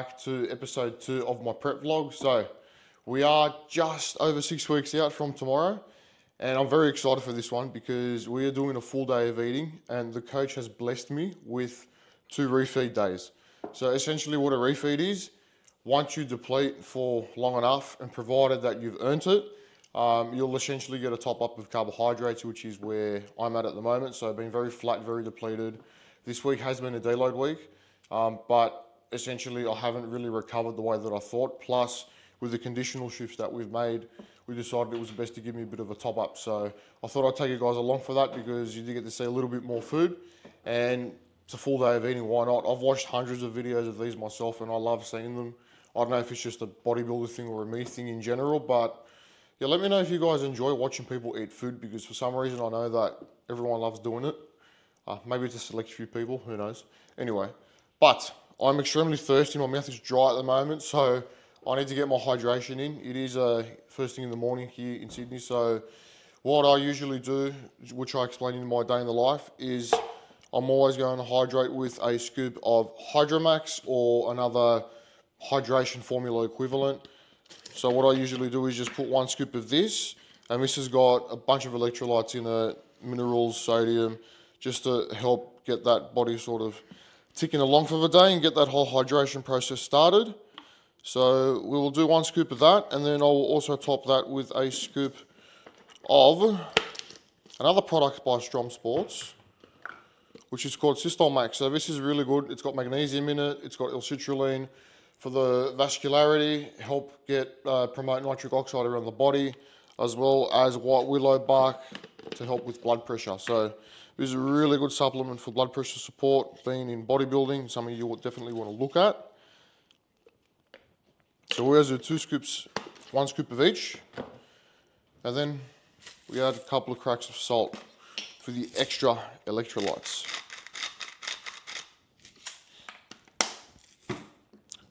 back to episode 2 of my prep vlog. So we are just over 6 weeks out from tomorrow, and I'm very excited for this one because we are doing a full day of eating, and the coach has blessed me with 2 refeed days. So essentially what a refeed is, once you deplete for long enough and provided that you've earned it, you'll essentially get a top up of carbohydrates, which is where I'm at the moment. So I've been very flat, very depleted. This week has been a deload week, but essentially I haven't really recovered the way that I thought. Plus, with the conditional shifts that we've made, we decided it was best to give me a bit of a top up. So I thought I'd take you guys along for that because you do get to see a little bit more food, and it's a full day of eating. Why not? I've watched hundreds of videos of these myself, and I love seeing them. I don't know if it's just a bodybuilder thing or a me thing in general, but yeah, let me know if you guys enjoy watching people eat food, because for some reason I know that everyone loves doing it. Maybe it's a select few people, who knows. Anyway, but I'm extremely thirsty. My mouth is dry at the moment, so I need to get my hydration in. It is first thing in the morning here in Sydney, so what I usually do, which I explain in my day in the life, is I'm always going to hydrate with a scoop of Hydromax or another hydration formula equivalent. So what I usually do is just put 1 scoop of this, and this has got a bunch of electrolytes in it, minerals, sodium, just to help get that body sort of ticking along for the day and get that whole hydration process started. So we will do 1 scoop of that, and then I'll also top that with a scoop of another product by Strom Sports, which is called Systol Max. So this is really good. It's got magnesium in it. It's got L-citrulline for the vascularity, help get promote nitric oxide around the body, as well as white willow bark to help with blood pressure. So this is a really good supplement for blood pressure support, being in bodybuilding, something you would definitely want to look at. So we're going to do 2 scoops, 1 scoop of each, and then we add a couple of cracks of salt for the extra electrolytes.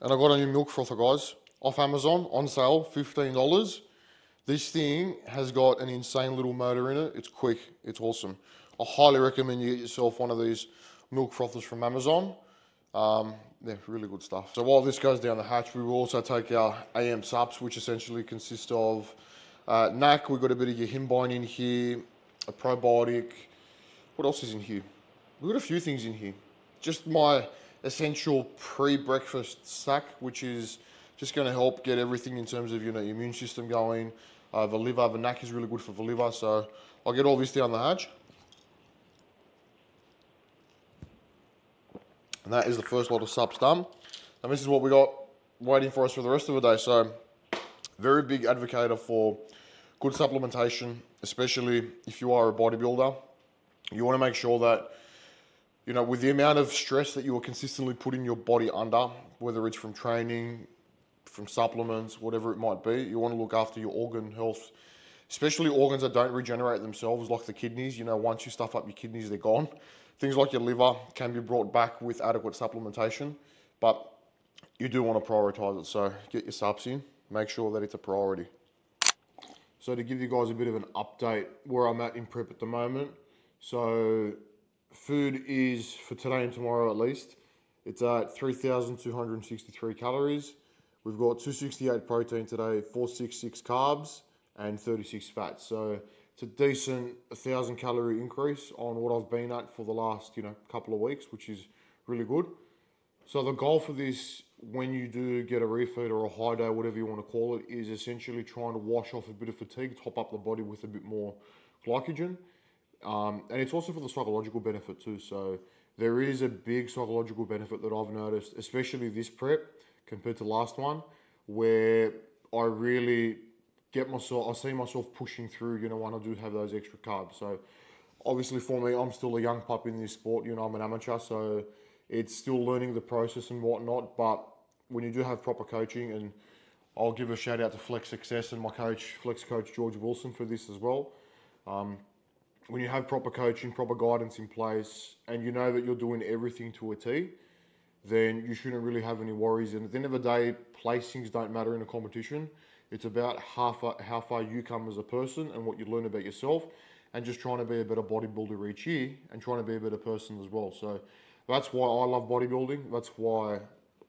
And I got a new milk frother, guys, off Amazon, on sale, $15. This thing has got an insane little motor in it. It's quick, it's awesome. I highly recommend you get yourself one of these milk frothers from Amazon. They're really good stuff. So while this goes down the hatch, we will also take our AM subs, which essentially consist of NAC. We've got a bit of your himbine in here, a probiotic. What else is in here? We've got a few things in here. Just my essential pre-breakfast snack, which is just going to help get everything in terms of, your immune system going. The liver, the NAC is really good for the liver, so I'll get all this down the hatch. And that is the first lot of subs done. And this is what we got waiting for us for the rest of the day. So very big advocate for good supplementation, especially if you are a bodybuilder. You want to make sure that, with the amount of stress that you are consistently putting your body under, whether it's from training, from supplements, whatever it might be, you want to look after your organ health, especially organs that don't regenerate themselves, like the kidneys. Once you stuff up your kidneys, they're gone. Things like your liver can be brought back with adequate supplementation, but you do want to prioritize it. So get your subs in, make sure that it's a priority. So to give you guys a bit of an update where I'm at in prep at the moment. So food is, for today and tomorrow at least, it's at 3,263 calories. We've got 268 protein today, 466 carbs, and 36 fats. So it's a decent 1,000 calorie increase on what I've been at for the last, couple of weeks, which is really good. So the goal for this, when you do get a refeed or a high day, whatever you want to call it, is essentially trying to wash off a bit of fatigue, top up the body with a bit more glycogen. And it's also for the psychological benefit too. So there is a big psychological benefit that I've noticed, especially this prep compared to last one, where I really I see myself pushing through, when I do have those extra carbs. So obviously for me, I'm still a young pup in this sport, I'm an amateur, so it's still learning the process and whatnot. But when you do have proper coaching, and I'll give a shout out to Flex Success and my coach, Flex Coach George Wilson, for this as well. When you have proper coaching, proper guidance in place, and you know that you're doing everything to a T, then you shouldn't really have any worries. And at the end of the day, placings don't matter in a competition. It's about how far you come as a person and what you learn about yourself, and just trying to be a better bodybuilder each year and trying to be a better person as well. So that's why I love bodybuilding. That's why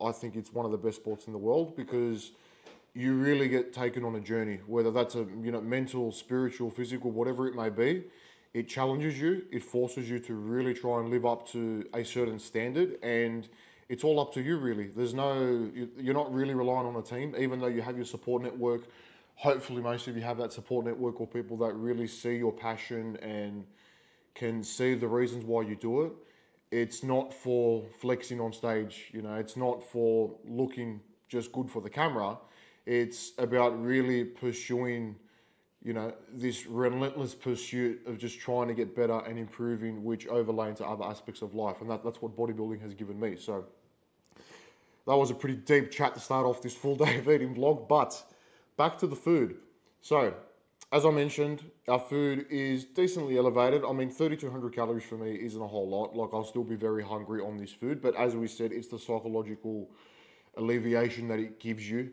I think it's one of the best sports in the world, because you really get taken on a journey, whether that's a mental, spiritual, physical, whatever it may be. It challenges you. It forces you to really try and live up to a certain standard, and it's all up to you, really. You're not really relying on a team, even though you have your support network. Hopefully, most of you have that support network, or people that really see your passion and can see the reasons why you do it. It's not for flexing on stage, it's not for looking just good for the camera. It's about really pursuing, this relentless pursuit of just trying to get better and improving, which overlay into other aspects of life. And that's what bodybuilding has given me. So that was a pretty deep chat to start off this full day of eating vlog, but back to the food. So, as I mentioned, our food is decently elevated. I mean, 3,200 calories for me isn't a whole lot. Like, I'll still be very hungry on this food, but as we said, it's the psychological alleviation that it gives you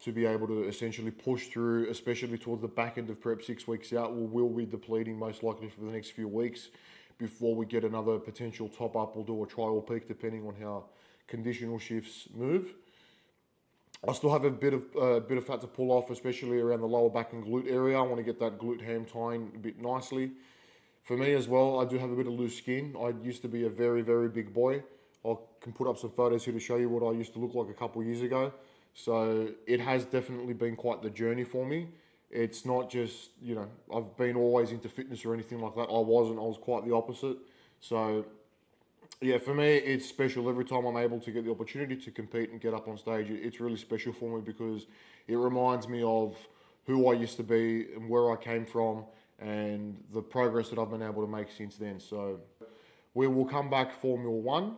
to be able to essentially push through, especially towards the back end of prep 6 weeks out. We'll be depleting most likely for the next few weeks before we get another potential top up. We'll do a trial peak depending on how conditional shifts move. I still have a bit of fat to pull off, especially around the lower back and glute area. I want to get that glute ham tying a bit nicely. For me as well, I do have a bit of loose skin. I used to be a very, very big boy. I can put up some photos here to show you what I used to look like a couple of years ago. So it has definitely been quite the journey for me. It's not just, I've been always into fitness or anything like that. I was quite the opposite. So yeah, for me, it's special every time I'm able to get the opportunity to compete and get up on stage. It's really special for me because it reminds me of who I used to be and where I came from and the progress that I've been able to make since then. So we will come back for meal one,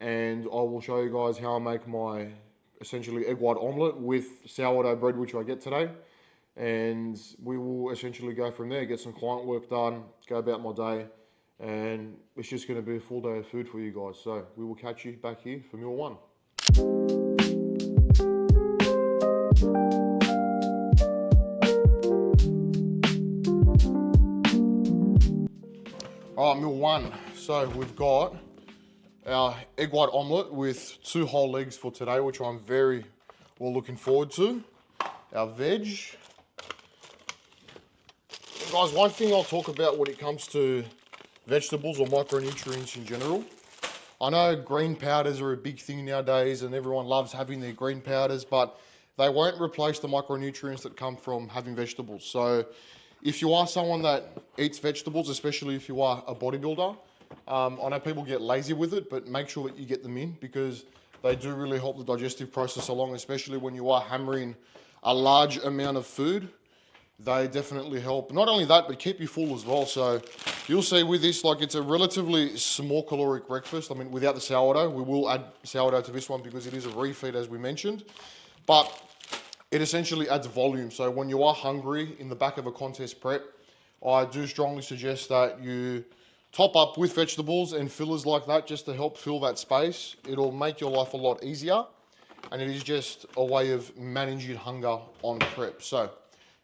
and I will show you guys how I make my essentially egg white omelette with sourdough bread, which I get today. And we will essentially go from there, get some client work done, go about my day. And it's just going to be a full day of food for you guys. So we will catch you back here for meal one. All right, meal one. So we've got our egg white omelette with 2 whole eggs for today, which I'm very well looking forward to. Our veg. And guys, one thing I'll talk about when it comes to vegetables or micronutrients in general. I know green powders are a big thing nowadays and everyone loves having their green powders, but they won't replace the micronutrients that come from having vegetables. So if you are someone that eats vegetables, especially if you are a bodybuilder, I know people get lazy with it, but make sure that you get them in because they do really help the digestive process along, especially when you are hammering a large amount of food. They definitely help. Not only that, but keep you full as well. So you'll see with this, like it's a relatively small caloric breakfast. I mean, without the sourdough, we will add sourdough to this one because it is a refeed as we mentioned. But it essentially adds volume. So when you are hungry in the back of a contest prep, I do strongly suggest that you top up with vegetables and fillers like that just to help fill that space. It'll make your life a lot easier. And it is just a way of managing hunger on prep. So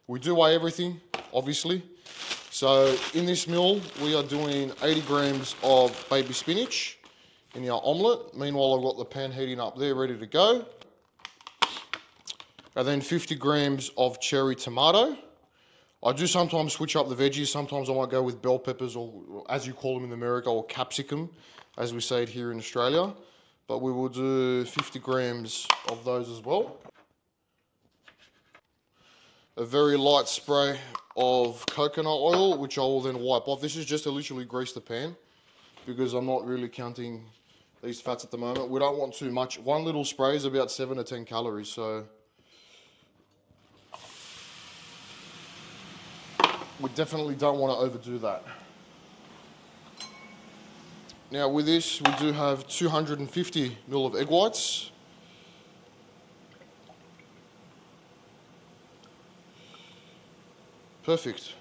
we do weigh everything, obviously. So in this meal, we are doing 80 grams of baby spinach in our omelette. Meanwhile, I've got the pan heating up there, ready to go. And then 50 grams of cherry tomato. I do sometimes switch up the veggies. Sometimes I might go with bell peppers, or as you call them in America, or capsicum, as we say it here in Australia. But we will do 50 grams of those as well. A very light spray of coconut oil, which I will then wipe off. This is just to literally grease the pan because I'm not really counting these fats at the moment. We don't want too much. One little spray is about 7 to 10 calories, so we definitely don't want to overdo that. Now with this, we do have 250 ml of egg whites. Perfect.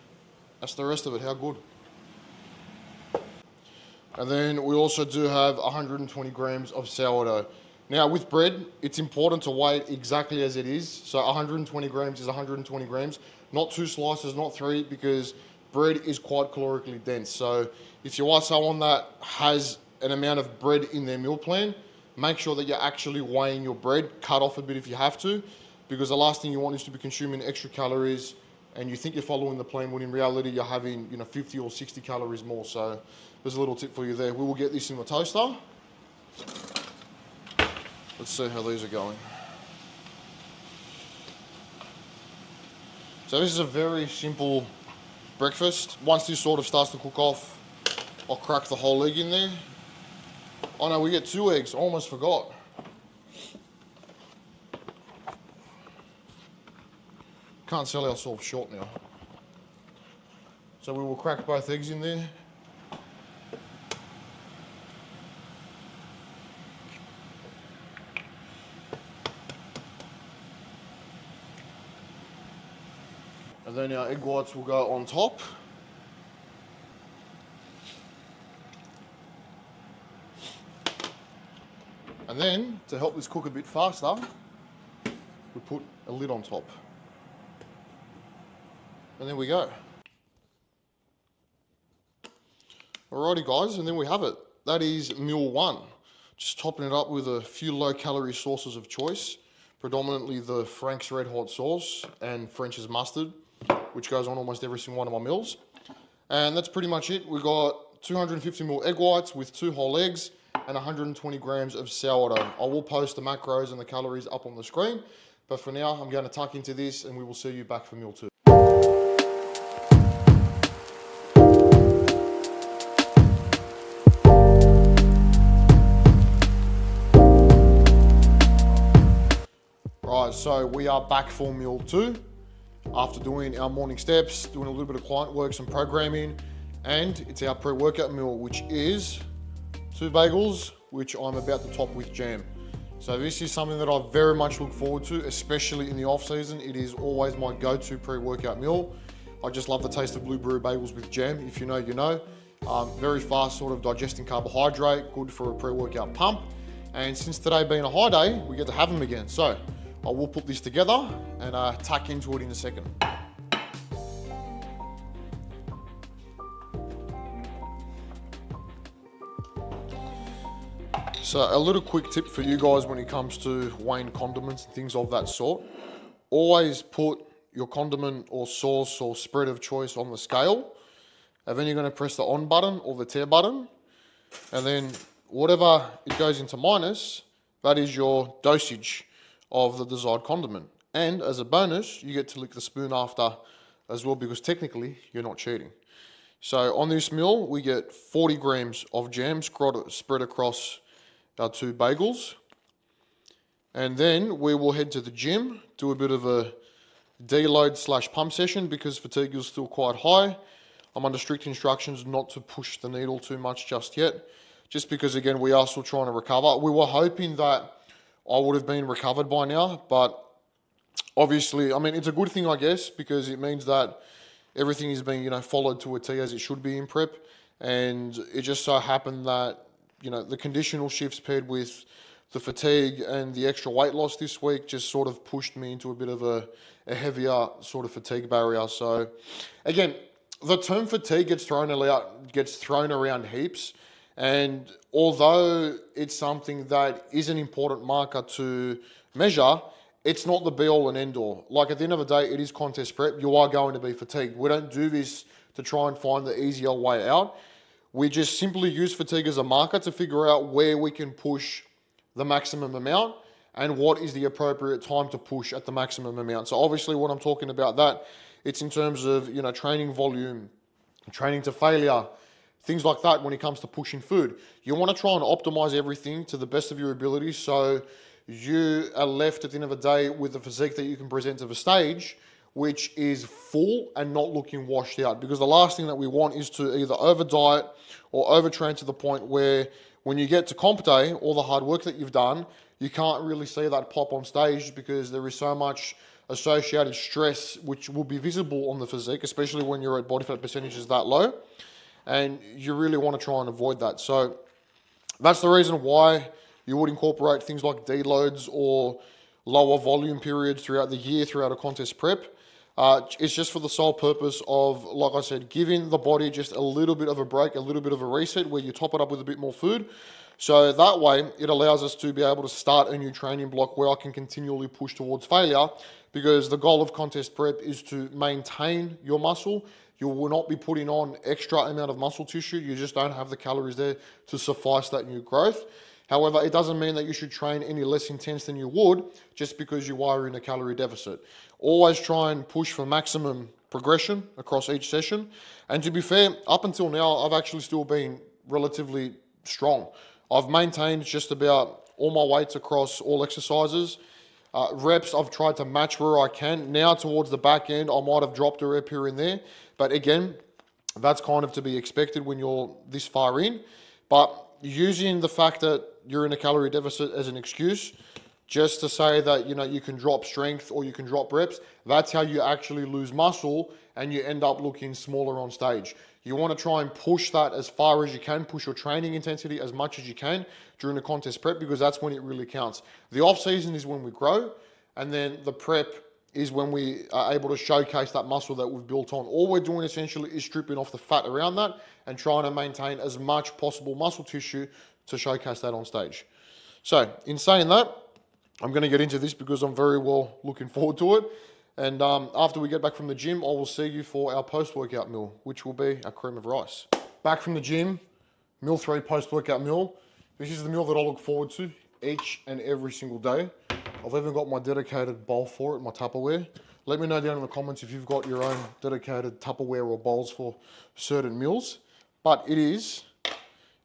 That's the rest of it. How good. And then we also do have 120 grams of sourdough. Now with bread, it's important to weigh it exactly as it is. So 120 grams is 120 grams, not 2 slices, not 3, because bread is quite calorically dense. So if you are someone that has an amount of bread in their meal plan, make sure that you're actually weighing your bread, cut off a bit if you have to, because the last thing you want is to be consuming extra calories and you think you're following the plan when in reality you're having 50 or 60 calories more. So there's a little tip for you there. We will get this in the toaster. Let's see how these are going. So this is a very simple breakfast. Once this sort of starts to cook off, I'll crack the whole egg in there. Oh no, we get 2 eggs, I almost forgot. Can't sell ourselves short now. So we will crack both eggs in there. And then our egg whites will go on top. And then, to help this cook a bit faster, we put a lid on top. And there we go. Alrighty guys, and then we have it. That is meal 1. Just topping it up with a few low-calorie sauces of choice, predominantly the Frank's Red Hot sauce and French's mustard, which goes on almost every single one of my meals. And that's pretty much it. We got 250ml egg whites with 2 whole eggs and 120 grams of sourdough. I will post the macros and the calories up on the screen, but for now I'm going to tuck into this and we will see you back for meal 2. Right, so we are back for meal 2. After doing our morning steps, doing a little bit of client work, some programming, and it's our pre-workout meal, which is 2 bagels, which I'm about to top with jam. So this is something that I very much look forward to, especially in the off season. It is always my go-to pre-workout meal. I just love the taste of blueberry bagels with jam. If you know, you know. Very fast sort of digesting carbohydrate, good for a pre-workout pump. And since today being a high day, we get to have them again. So I will put this together and tuck into it in a second. So a little quick tip for you guys when it comes to weighing condiments and things of that sort. Always put your condiment or sauce or spread of choice on the scale. And then you're going to press the on button or the tear button. And then whatever it goes into minus, that is your dosage of the desired condiment. And as a bonus, you get to lick the spoon after as well, because technically you're not cheating. So on this meal, we get 40 grams of jam spread across our 2 bagels. And then we will head to the gym, do a bit of a deload / pump session because fatigue is still quite high. I'm under strict instructions not to push the needle too much just yet, just because again, we are still trying to recover. We were hoping that I would have been recovered by now, but obviously, I mean, it's a good thing, I guess, because it means that everything is being, followed to a T as it should be in prep. And it just so happened that, the conditional shifts paired with the fatigue and the extra weight loss this week just sort of pushed me into a bit of a heavier sort of fatigue barrier. So again, the term fatigue gets thrown around heaps. And although it's something that is an important marker to measure, it's not the be all and end all. Like at the end of the day, it is contest prep. You are going to be fatigued. We don't do this to try and find the easier way out. We just simply use fatigue as a marker to figure out where we can push the maximum amount and what is the appropriate time to push at the maximum amount. So obviously when I'm talking about that, it's in terms of, training volume, training to failure, things like that when it comes to pushing food. You want to try and optimize everything to the best of your ability so you are left at the end of the day with a physique that you can present to the stage, which is full and not looking washed out. Because the last thing that we want is to either over diet or overtrain to the point where when you get to comp day, all the hard work that you've done, you can't really see that pop on stage because there is so much associated stress which will be visible on the physique, especially when you're at body fat percentages that low. And you really want to try and avoid that. So that's the reason why you would incorporate things like deloads or lower volume periods throughout the year, throughout a contest prep. It's just for the sole purpose of, like I said, giving the body just a little bit of a break, a little bit of a reset where you top it up with a bit more food. So that way, it allows us to be able to start a new training block where I can continually push towards failure, because the goal of contest prep is to maintain your muscle. You will not be putting on extra amount of muscle tissue. You just don't have the calories there to suffice that new growth. However, it doesn't mean that you should train any less intense than you would just because you are in a calorie deficit. Always try and push for maximum progression across each session. And to be fair, up until now, I've actually still been relatively strong. I've maintained just about all my weights across all exercises. Reps, I've tried to match where I can. Now towards the back end, I might have dropped a rep here and there. But again, that's kind of to be expected when you're this far in. But using the fact that you're in a calorie deficit as an excuse, just to say that, you know, you can drop strength or you can drop reps, that's how you actually lose muscle and you end up looking smaller on stage. You want to try and push that as far as you can, push your training intensity as much as you can during the contest prep, because that's when it really counts. The off season is when we grow, and then the prep is when we are able to showcase that muscle that we've built on. All we're doing essentially is stripping off the fat around that and trying to maintain as much possible muscle tissue to showcase that on stage. So in saying that, I'm going to get into this because I'm very well looking forward to it. And after we get back from the gym, I will see you for our post-workout meal, which will be a cream of rice. Back from the gym, meal 3 post-workout meal. This is the meal that I look forward to each and every single day. I've even got my dedicated bowl for it, my Tupperware. Let me know down in the comments if you've got your own dedicated Tupperware or bowls for certain meals. But it is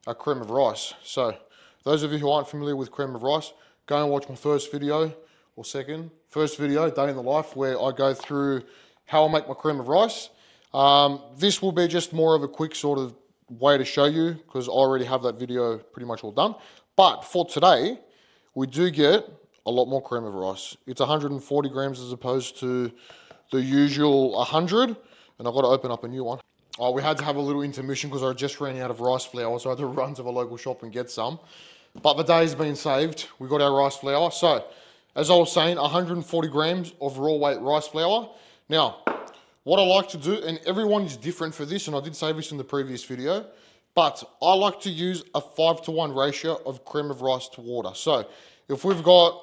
a cream of rice. So those of you who aren't familiar with cream of rice, go and watch my first video, or first video, day in the life, where I go through how I make my cream of rice. This will be just more of a quick sort of way to show you, because I already have that video pretty much all done. But for today, we do get a lot more cream of rice. It's 140 grams as opposed to the usual 100, and I've got to open up a new one. Oh, we had to have a little intermission because I just ran out of rice flour, so I had to run to the local shop and get some. But the day's been saved. We got our rice flour. So, as I was saying, 140 grams of raw weight rice flour. Now, what I like to do, and everyone is different for this, and I did say this in the previous video, but I like to use a 5-to-1 ratio of cream of rice to water. So, if we've got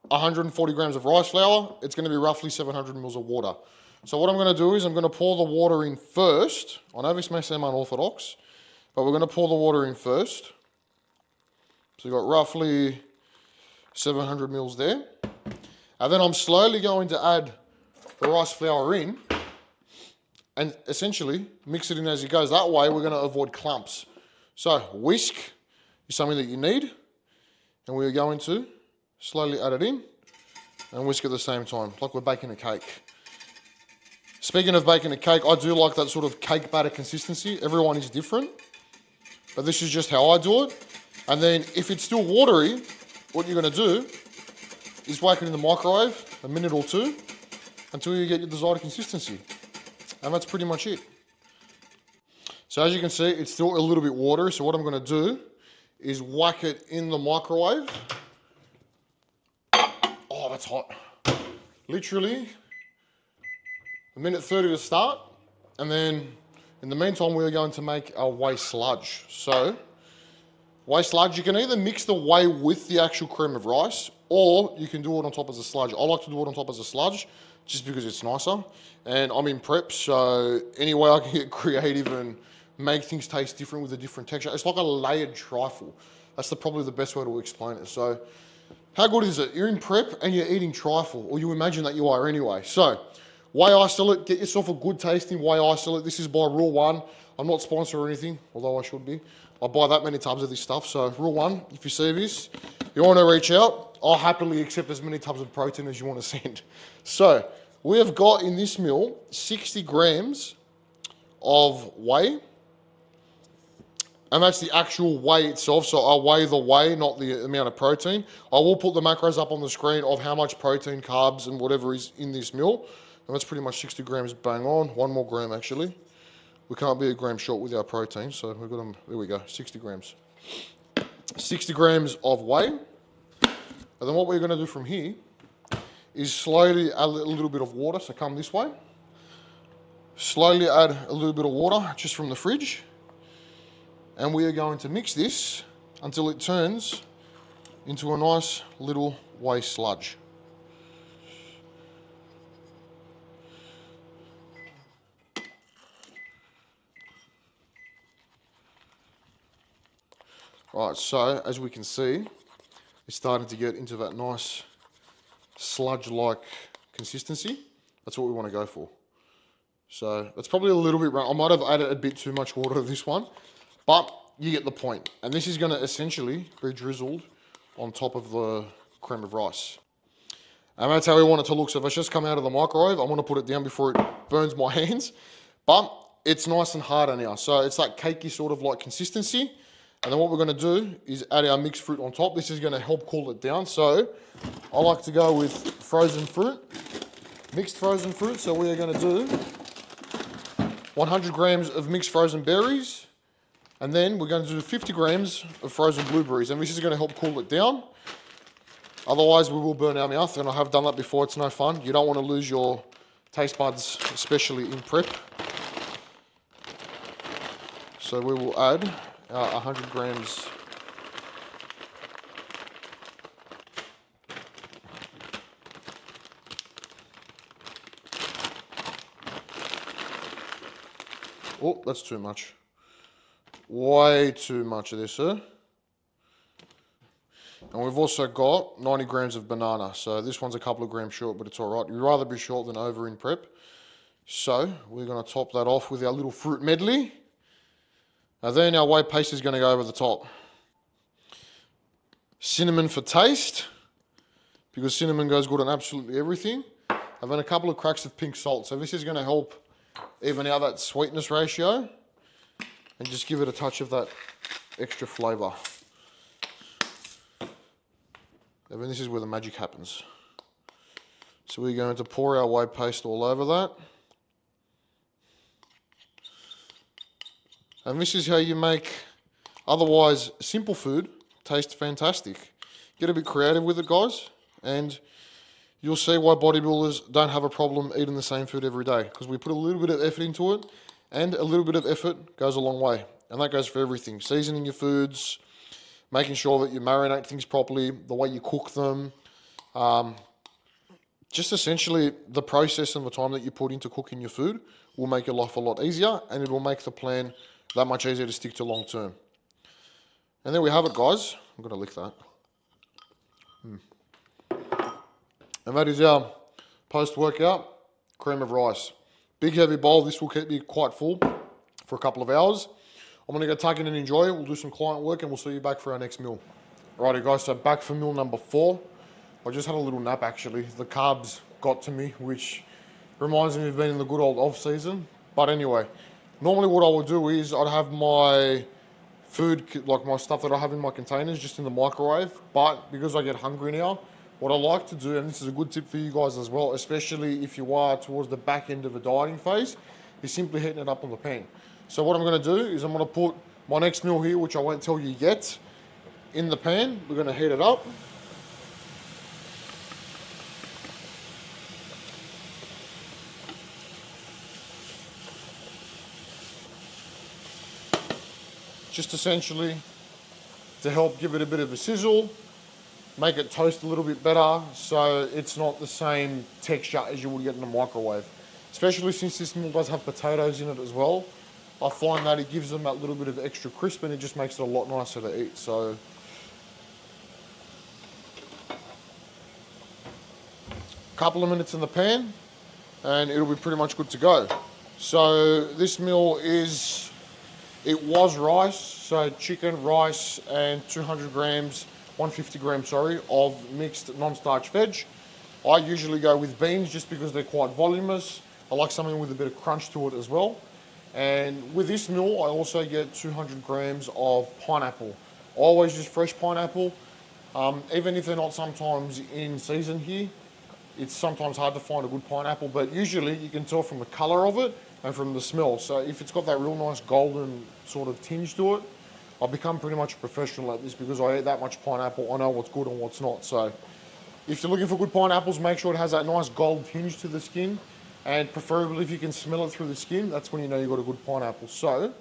140 grams of rice flour, it's going to be roughly 700 mils of water. So what I'm going to do is I'm going to pour the water in first. I know this may seem unorthodox, but we're going to pour the water in first. So you've got roughly 700 mils there. And then I'm slowly going to add the rice flour in and essentially mix it in as it goes. That way we're going to avoid clumps. So whisk is something that you need, and we're going to slowly add it in and whisk at the same time, like we're baking a cake. Speaking of baking a cake, I do like that sort of cake batter consistency. Everyone is different, but this is just how I do it. And then if it's still watery, what you're going to do is whack it in the microwave a minute or two until you get your desired consistency. And that's pretty much it. So as you can see, it's still a little bit watery. So what I'm going to do is whack it in the microwave. Oh, that's hot. Literally a minute 30 to start, and then in the meantime we're going to make our whey sludge. So whey sludge, you can either mix the whey with the actual cream of rice, or you can do it on top as a sludge. I like to do it on top as a sludge just because it's nicer, and I'm in prep, so any way I can get creative and make things taste different with a different texture. It's like a layered trifle. That's probably the best way to explain it. So how good is it? You're in prep and you're eating trifle, or you imagine that you are anyway. So whey isolate, get yourself a good tasting whey isolate. This is by Rule 1. I'm not sponsored or anything, although I should be. I buy that many tubs of this stuff. So Rule 1, if you see this, you want to reach out, I'll happily accept as many tubs of protein as you want to send. So we have got in this meal 60 grams of whey. And that's the actual whey itself. So I weigh the whey, not the amount of protein. I will put the macros up on the screen of how much protein, carbs, and whatever is in this meal. And that's pretty much 60 grams bang on. 1 more gram actually. We can't be a gram short with our protein. So we've got them, there we go, 60 grams. 60 grams of whey. And then what we're going to do from here is slowly add a little bit of water. So come this way. Slowly add a little bit of water just from the fridge. And we are going to mix this until it turns into a nice little whey sludge. Right, so as we can see, it's starting to get into that nice sludge-like consistency. That's what we want to go for. So that's probably a little bit wrong. I might have added a bit too much water to this one, but you get the point. And this is going to essentially be drizzled on top of the cream of rice. And that's how we want it to look. So if it's just come out of the microwave, I want to put it down before it burns my hands. But it's nice and harder now. So it's that cakey sort of like consistency. And then what we're going to do is add our mixed fruit on top. This is going to help cool it down. So I like to go with frozen fruit, mixed frozen fruit. So we are going to do 100 grams of mixed frozen berries. And then we're going to do 50 grams of frozen blueberries. And this is going to help cool it down. Otherwise, we will burn our mouth. And I have done that before. It's no fun. You don't want to lose your taste buds, especially in prep. So we will add 100 grams oh, that's too much. Way too much of this, sir. And we've also got 90 grams of banana. So this one's a couple of grams short, but it's all right. You'd rather be short than over in prep. So we're going to top that off with our little fruit medley. Now then our whey paste is going to go over the top. Cinnamon for taste, because cinnamon goes good on absolutely everything. And then a couple of cracks of pink salt. So this is going to help even out that sweetness ratio and just give it a touch of that extra flavour. And then this is where the magic happens. So we're going to pour our whey paste all over that. And this is how you make otherwise simple food taste fantastic. Get a bit creative with it, guys, and you'll see why bodybuilders don't have a problem eating the same food every day, because we put a little bit of effort into it, and a little bit of effort goes a long way. And that goes for everything. Seasoning your foods, making sure that you marinate things properly, the way you cook them, just essentially the process and the time that you put into cooking your food will make your life a lot easier, and it will make the plan that much easier to stick to long term. And there we have it, guys. I'm going to lick that. And that is our post-workout cream of rice. Big heavy bowl. This will keep me quite full for a couple of hours. I'm going to go tuck in and enjoy it. We'll do some client work and we'll see you back for our next meal. Righty, guys, so back for meal number 4. I just had a little nap, actually. The carbs got to me, which reminds me of being in the good old off-season. But anyway, normally what I would do is I'd have my food, like my stuff that I have in my containers, just in the microwave. But because I get hungry now, what I like to do, and this is a good tip for you guys as well, especially if you are towards the back end of a dieting phase, is simply heating it up on the pan. So what I'm going to do is I'm going to put my next meal here, which I won't tell you yet, in the pan. We're going to heat it up. Just essentially to help give it a bit of a sizzle, make it toast a little bit better so it's not the same texture as you would get in a microwave. Especially since this meal does have potatoes in it as well. I find that it gives them that little bit of extra crisp and it just makes it a lot nicer to eat. So a couple of minutes in the pan and it'll be pretty much good to go. So this meal is, it was rice, so chicken, rice, and 200 grams, 150 grams, sorry, of mixed non-starch veg. I usually go with beans just because they're quite voluminous. I like something with a bit of crunch to it as well. And with this meal, I also get 200 grams of pineapple. I always use fresh pineapple. Even if they're not sometimes in season here, it's sometimes hard to find a good pineapple, but usually you can tell from the color of it and from the smell. So if it's got that real nice golden sort of tinge to it, I've become pretty much a professional at this because I eat that much pineapple. I know what's good and what's not. So if you're looking for good pineapples, make sure it has that nice gold tinge to the skin, and preferably if you can smell it through the skin, that's when you know you've got a good pineapple. So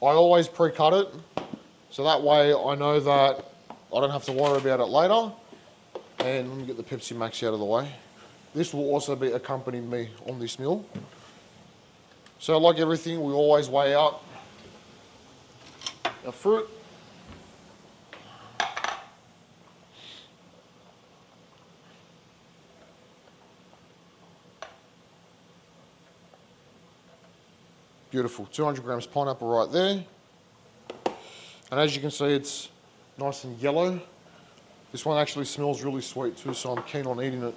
I always pre-cut it, so that way I know that I don't have to worry about it later. And let me get the Pepsi Max out of the way. This will also be accompanying me on this meal. So like everything, we always weigh out our fruit. Beautiful, 200 grams pineapple right there. And as you can see, it's nice and yellow. This one actually smells really sweet too, so I'm keen on eating it.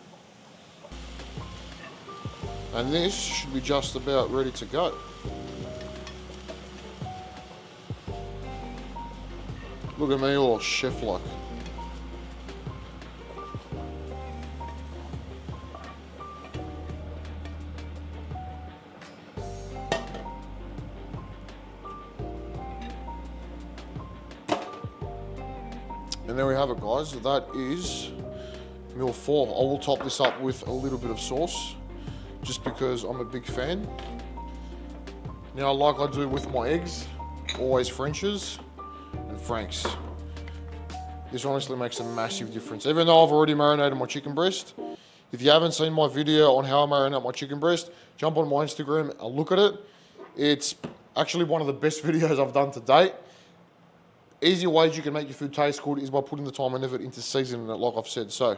And this should be just about ready to go. Look at me, all chef-like. And there we have it, guys. That is meal 4. I will top this up with a little bit of sauce, just because I'm a big fan. Now, like I do with my eggs, always French's and Frank's. This honestly makes a massive difference. Even though I've already marinated my chicken breast, if you haven't seen my video on how I marinate my chicken breast, jump on my Instagram and look at it. It's actually one of the best videos I've done to date. Easy ways you can make your food taste good is by putting the time and effort into seasoning it, like I've said. So,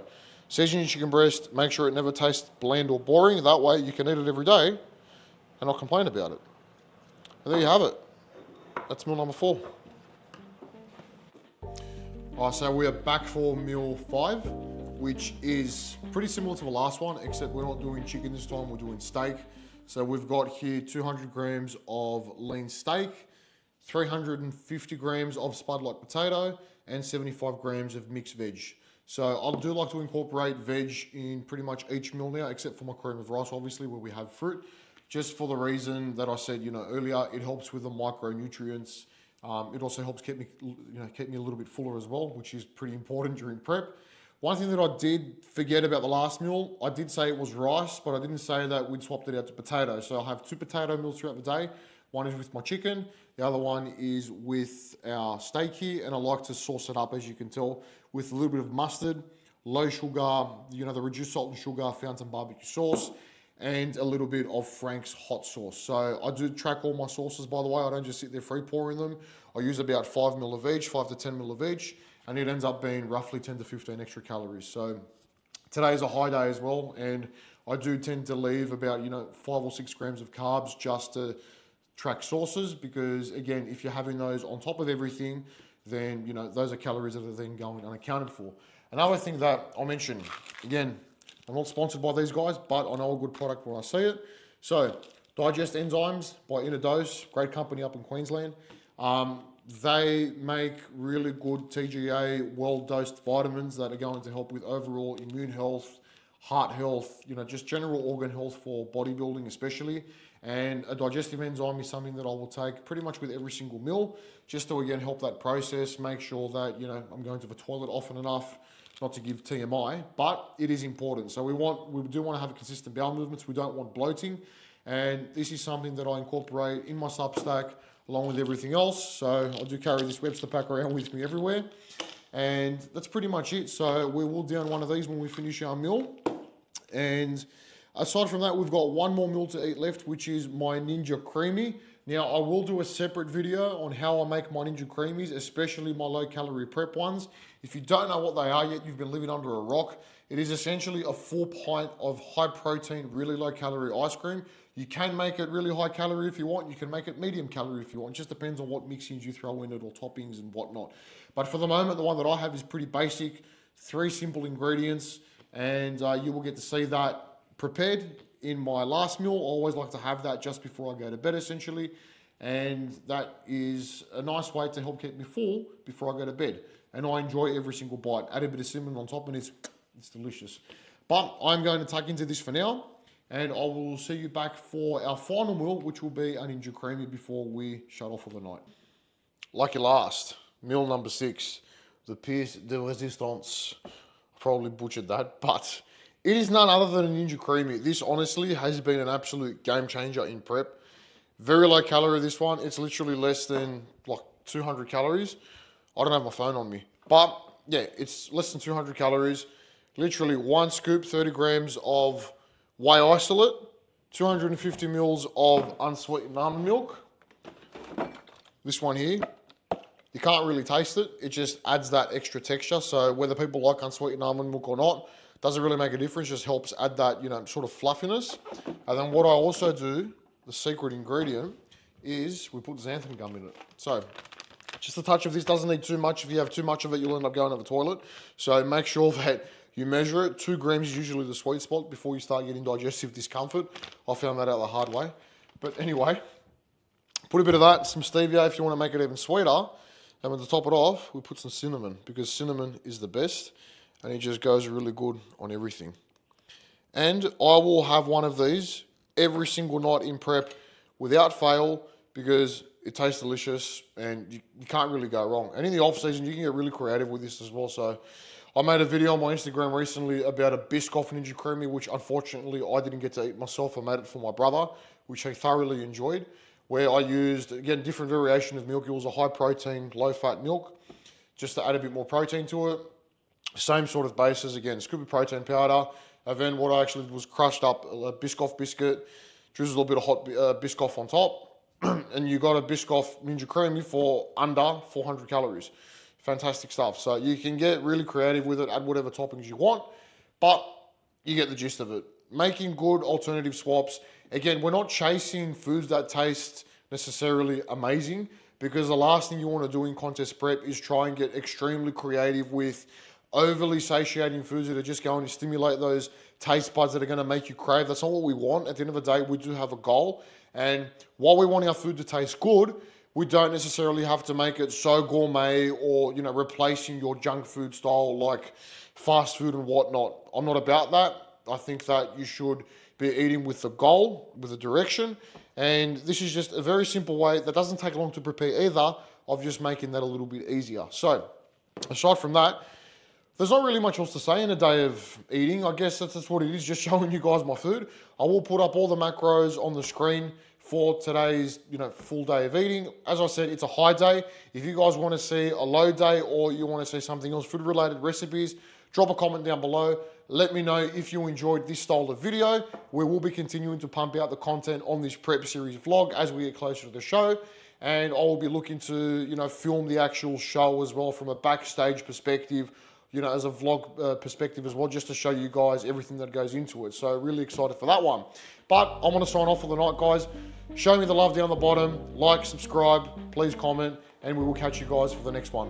season your chicken breast, make sure it never tastes bland or boring. That way you can eat it every day and not complain about it. And there you have it. That's meal number 4. All right, so we are back for meal 5, which is pretty similar to the last one, except we're not doing chicken this time, we're doing steak. So we've got here 200 grams of lean steak, 350 grams of spud-like potato, and 75 grams of mixed veg. So I do like to incorporate veg in pretty much each meal now, except for my cream of rice, obviously, where we have fruit. Just for the reason that I said, earlier, it helps with the micronutrients. It also helps keep me a little bit fuller as well, which is pretty important during prep. One thing that I did forget about the last meal, I did say it was rice, but I didn't say that we'd swapped it out to potato. So I'll have 2 potato meals throughout the day. One is with my chicken, the other one is with our steak here, and I like to sauce it up, as you can tell, with a little bit of mustard, low sugar, the reduced salt and sugar, fountain barbecue sauce, and a little bit of Frank's hot sauce. So I do track all my sauces, by the way. I don't just sit there free pouring them. I use about 5 ml of each, 5 to 10 ml of each, and it ends up being roughly 10 to 15 extra calories. So today is a high day as well, and I do tend to leave about 5 or 6 grams of carbs just to track sauces, because again, if you're having those on top of everything, then those are calories that are then going unaccounted for. Another thing that I'll mention, again, I'm not sponsored by these guys, but I know a good product when I see it. So, Digest Enzymes by In a Dose, great company up in Queensland. They make really good TGA, well-dosed vitamins that are going to help with overall immune health, heart health, just general organ health for bodybuilding especially. And a digestive enzyme is something that I will take pretty much with every single meal, just to again help that process, make sure that I'm going to the toilet often enough, not to give TMI, but it is important. So we do want to have consistent bowel movements. We don't want bloating, and this is something that I incorporate in my Substack along with everything else. So I do carry this Webster pack around with me everywhere, and that's pretty much it. So we will down one of these when we finish our meal, and aside from that, we've got one more meal to eat left, which is my Ninja Creamy. Now, I will do a separate video on how I make my Ninja Creamies, especially my low-calorie prep ones. If you don't know what they are yet, you've been living under a rock. It is essentially a full pint of high-protein, really low-calorie ice cream. You can make it really high-calorie if you want. You can make it medium-calorie if you want. It just depends on what mixings you throw in it or toppings and whatnot. But for the moment, the one that I have is pretty basic. 3 simple ingredients, and you will get to see that prepared in my last meal. I always like to have that just before I go to bed, essentially, and that is a nice way to help keep me full before I go to bed. And I enjoy every single bite. Add a bit of cinnamon on top, and it's delicious. But I'm going to tuck into this for now, and I will see you back for our final meal, which will be a Ninja Creamy before we shut off for the night. Lucky last, meal number 6, the pièce de résistance. Probably butchered that, but it is none other than a Ninja Creamy. This honestly has been an absolute game changer in prep. Very low calorie, this one. It's literally less than like 200 calories. I don't have my phone on me. But yeah, it's less than 200 calories. Literally one scoop, 30 grams of whey isolate, 250 mils of unsweetened almond milk. This one here, you can't really taste it. It just adds that extra texture. So whether people like unsweetened almond milk or not, doesn't really make a difference. Just helps add that, sort of fluffiness. And then what I also do, the secret ingredient, is we put xanthan gum in it. So just a touch of this, doesn't need too much. If you have too much of it, you'll end up going to the toilet. So make sure that you measure it. 2 grams is usually the sweet spot before you start getting digestive discomfort. I found that out the hard way. But anyway, put a bit of that, some stevia if you want to make it even sweeter. And to top it off, we put some cinnamon, because cinnamon is the best and it just goes really good on everything. And I will have one of these every single night in prep without fail, because it tastes delicious and you can't really go wrong. And in the off season, you can get really creative with this as well. So I made a video on my Instagram recently about a Biscoff Ninja Creamy, which unfortunately I didn't get to eat myself. I made it for my brother, which he thoroughly enjoyed, where I used, again, different variation of milk. It was a high protein, low fat milk, just to add a bit more protein to it. Same sort of basis, again, scoop of protein powder. And then what I actually was crushed up a Biscoff biscuit, drizzled a little bit of hot Biscoff on top, and you got a Biscoff Ninja Creamy for under 400 calories. Fantastic stuff. So you can get really creative with it, add whatever toppings you want, but you get the gist of it. Making good alternative swaps. Again, we're not chasing foods that taste necessarily amazing, because the last thing you want to do in contest prep is try and get extremely creative with overly satiating foods that are just going to stimulate those taste buds that are going to make you crave. That's not what we want. At the end of the day, we do have a goal. And while we want our food to taste good, we don't necessarily have to make it so gourmet or, replacing your junk food style like fast food and whatnot. I'm not about that. I think that you should be eating with a goal, with a direction. And this is just a very simple way that doesn't take long to prepare either, of just making that a little bit easier. So aside from that, there's not really much else to say in a day of eating. I guess that's what it is, just showing you guys my food. I will put up all the macros on the screen for today's, full day of eating. As I said, it's a high day. If you guys want to see a low day, or you want to see something else, food-related recipes, drop a comment down below. Let me know if you enjoyed this style of video. We will be continuing to pump out the content on this prep series vlog as we get closer to the show. And I will be looking to, film the actual show as well from a backstage perspective, as a vlog perspective as well, just to show you guys everything that goes into it. So really excited for that one. But I'm going to sign off for the night, guys. Show me the love down the bottom. Like, subscribe, please comment, and we will catch you guys for the next one.